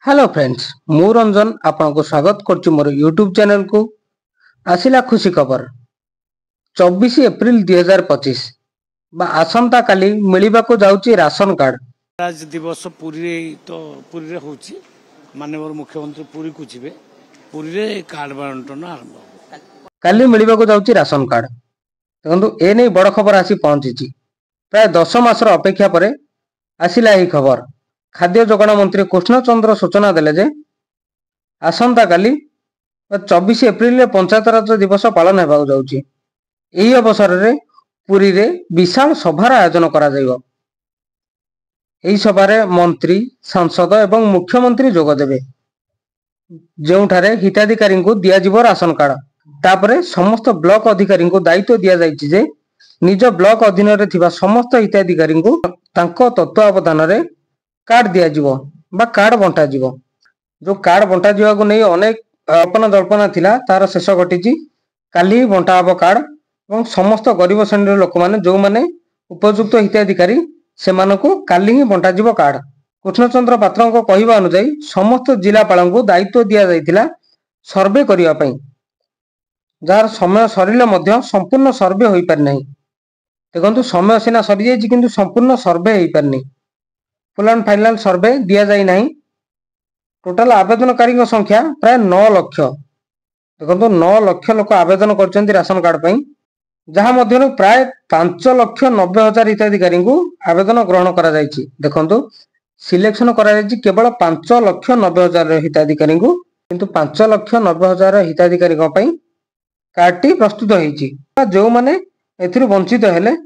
Hello friends मु रंजन आपन को स्वागत करछु मोर यूट्यूब चैनल को। आसिला खुशी खबर 24 एप्रिल 2025 बा आसंता काली मिलिबा को जाउची राशन कार्ड। आज दिवस पुरी तो पुरी रे होची माननीय मुख्यमंत्री पुरी को जिबे पुरी रे कार्ड बंटन आरंभ काली मिलिबा को जाउची राशन कार्ड। देखंतु ए नै बड़ खबर आसी पहुंचीची। प्राय 10 मासर अपेक्षा परे आसिला एही खबर। खाद्य जोगाण मंत्री कृष्णचंद्र सूचना देले जे आसंता काली 24 एप्रिल रे पंचायत राज दिवस पालन हेबाक जाउची। एही अवसर रे पुरी रे विशाल सभार आयोजन करा जाइबो। एही सभारे मंत्री सांसद एवं मुख्यमंत्री जोग देबे, जेउठारे हिताधिकारी को दिया जिवो राशन कार्ड। तापरे समस्त ब्लॉक अधिकारी को दायित्व दिया जायछि जे निज ब्लॉक अधीन रे थिबा समस्त हिताधिकारी को तांको तत्वावधान रे कार्ड दिया जिवो बा कार्ड बंटा जिवो। जो कार्ड बंटा जिवा को नै अनेक कल्पना जल्पना थिला तार शेष घटिछि। काली बंटा हबो कार्ड एवं समस्त गरीब श्रेणी लोक माने जो माने उपयुक्त हिताधिकारी से मानको काली ही बंटा जिवो कार्ड। कृष्णचंद्र पात्र को कहिबा अनुसार समस्त जिलापाल को दायित्व दिया जायतिला सर्वे करिया पई, जार समय सरिले मध्य संपूर्ण सर्वे होई पार नै। देखंतु समय सिना सरि जायछि किंतु संपूर्ण सर्वे होई पार नै। फुल एंड फाइनल सर्वे दिया जाई नाही। टोटल आवेदनकारी संख्या प्राय 9 लाख। देखो 9 लाख लोक आवेदन करछन्ती राशन कार्ड पई, जहां मध्यरु प्राय 5,90,000 हिताधिकारी को आवेदन ग्रहण करा जायछि। देखंतु सिलेक्शन करा जायछि केवल 5,90,000 हिताधिकारी को, किंतु 5,90,000 हिताधिकारी पई कार्ड टी प्रस्तुत होईछि। जो माने एथिरु वंचित हेले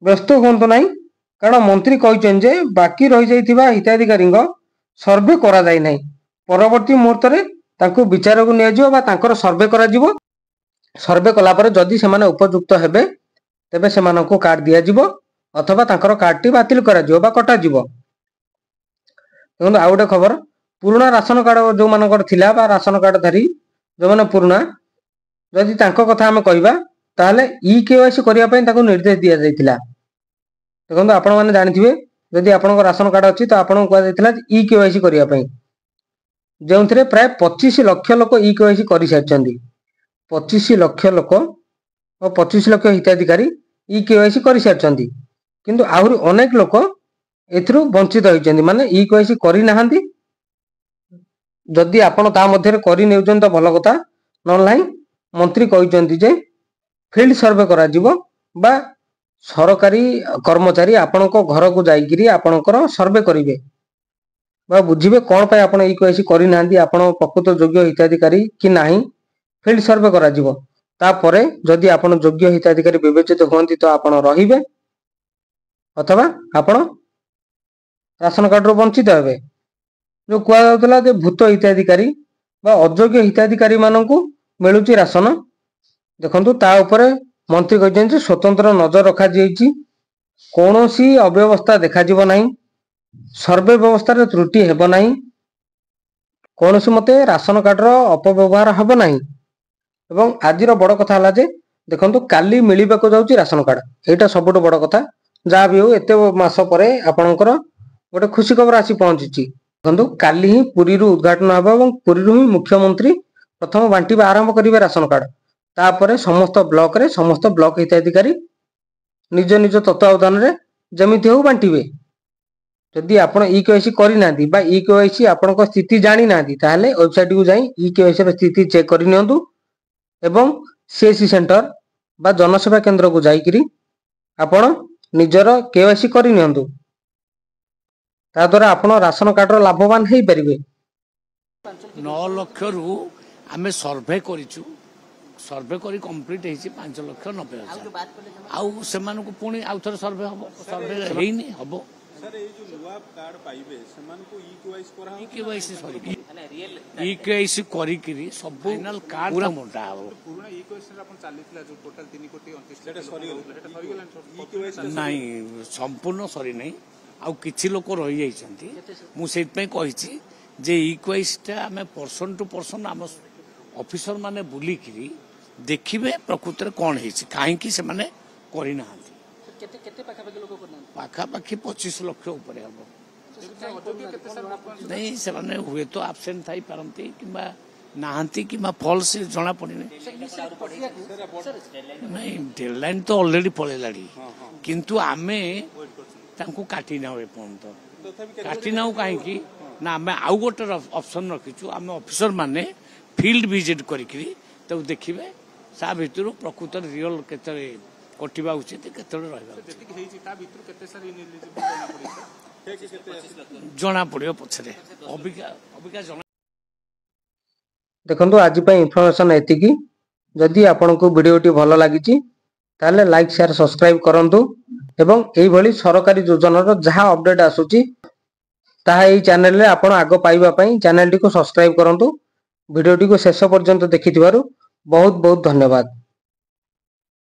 व्यस्त होंतु नाही, कारण मंत्री कहिछन जे बाकी रहि जाइथिबा हिताधिकारी सर्वे करा जाय नाही। परवर्ती मुहूर्त रे तांको विचार को निया जिवो बा तांकर सर्वे करा जिवो। सर्वे कला परे जदि से माने उपयुक्त हेबे तबे से मानको कार्ड दिया जिवो अथवा तांकर कार्ड टी बातिल करा जिवो बा कटा जिवो। देखो आ गोटे खबर, पुराना राशन कार्ड जो मानकर थिला बा राशन कार्ड धारी जो माने पुराना, जदि तांको कथा हमें कहिबा ताहले ई केवाईसी करिया पई ताको निर्देश दिया जायतिला। देखो आपण माने जानिथिबे जदि आपनको राशन कार्ड अछि तो आपनको कहा जायतिला ई केवाईसी करिया पई, जेउथरे प्राय 25 लाख लोक ई केवाईसी करि सारछन्ती। 25 लाख लोक और 25 लाख हिताधिकारी ई केवाईसी करि सारछन्ती, किंतु आहुरी अनेक लोक एथरु वंचित होइछन्ती, माने ई केवाईसी करि नाहंती। जदि आपण ता मध्यरे करि नेउछन तो भलो कथा, न नाही मंत्री कहिछन्ती जे फील्ड सर्वे करा जिवो बा सरकारी कर्मचारी आपनको घर को जाइकिरी आपनकर सर्वे करिवे बा बुझिबे कोन पय आपण ई केवाईसी करि नाहंती, आपण प्रकृत योग्य हिताधिकारी कि नाही। फील्ड सर्वे करा जिवो, ता परे जदि आपण योग्य हिताधिकारी विवेचित होंती तो आपण रहिबे अथवा आपण राशन कार्ड रो वंचित हेबे। जो कुआ जाउतला जे भूत हिताधिकारी बा अयोग्य हिताधिकारी माननकु मिलुची राशन। देखंतु ता ऊपर मंत्री कहछन जे स्वतंत्र नजर रखा जायछि, कोनोसी अव्यवस्था देखा जिवो नाही, सर्वे व्यवस्था रे त्रुटि हेबो नाही, कोनोसी मते राशन कार्ड रो अपव्यवहार हेबो नाही। एवं आजिर बड़ कथा हला जे देखंतु काली मिलिबा को जाउची राशन कार्ड। एटा सबटो बड़ कथा। जा भी हो एते मास परे आपनकर गोटे खुशी खबर आसी पहुंचीची। देखंतु काली ही पुरी रु उद्घाटन हबो एवं पुरी रु ही मुख्यमंत्री प्रथम बांटीबा आरंभ करिवे राशन कार्ड। तापरे समस्त ब्लॉक रे समस्त ब्लॉक हिताधिकारी निज निज तत्वावधान रे जमिति हो बांटीबे। जदि आपण ई केवाईसी करि नांती बा ई केवाईसी आपनक स्थिति जानि नांती ताहले वेबसाइट को जाई ई केवाईसी रे स्थिति चेक करि नियंतु एवं सीएससी सेंटर बा जनसेवा केंद्र को जाइकिरी आपण निजर केवाईसी करि नियंतु। ता द्वारा आपण राशन कार्ड रो लाभवान हेई परिबे। 9 लाख रु आमे सर्वे करिछु, सर्वे करी कंप्लीट हेछि 5,90,000 आउ सेमान को पुणी आउ थर सर्वे हबो, सर्वे हेइनी हबो। सर ए जो नुवा कार्ड पाइबे सेमान को ई केवाईसी करा हो, ई केवाईसी सॉरी माने रियल ई केवाईसी करी किरी सब फाइनल कार्ड पूरा मोटा हबो। पूरा ई केवाईसी अपन चालितला जो टोटल 3 कोटी 29 लाख सरी गेला ई केवाईसी नाही संपूर्ण सरी नाही आउ किछि लोक रहि जाइछन्ती। मु सेत पे कहिछि जे ई केवाईसी आमे पर्सन टू पर्सन हम ऑफिसर माने बुली किरी देखिबे प्रकृति कौन हेछि काहे कि से माने करि नाहंती। केते केते पाखा पाखी लोक करना पाखा पाखी 25 लाख ऊपर हबो। नहीं से हुए तो आबसेंट थी पारती कि नाहांती कि फल्स जना पड़े नहीं डेडलाइन तो ऑलरेडी पलैला किंतु आमे काटी ना काटी ना कहीं ना आम आउ गोटे ऑप्शन रखीचु आम ऑफिसर माने फील्ड विजिट करी तो देखिए सा भितर प्रकृत रियल केते कटिबा उचित केते जना पड़ो पछरे अबिका जना देखंतु आज इनफॉरमेशन एतिकी जदि आपको वीडियोटी भल लगी ताले लाइक शेयर सब्सक्राइब करंतु एवं एई भली सरकारी योजनार जहाँ अपडेट आसुची ताहा एई चैनल रे आपण आगो पाइबा पई चैनल टी को सब्सक्राइब करंतु वीडियोटी को शेष पर्यंत देखिथिबारु बहुत बहुत धन्यवाद।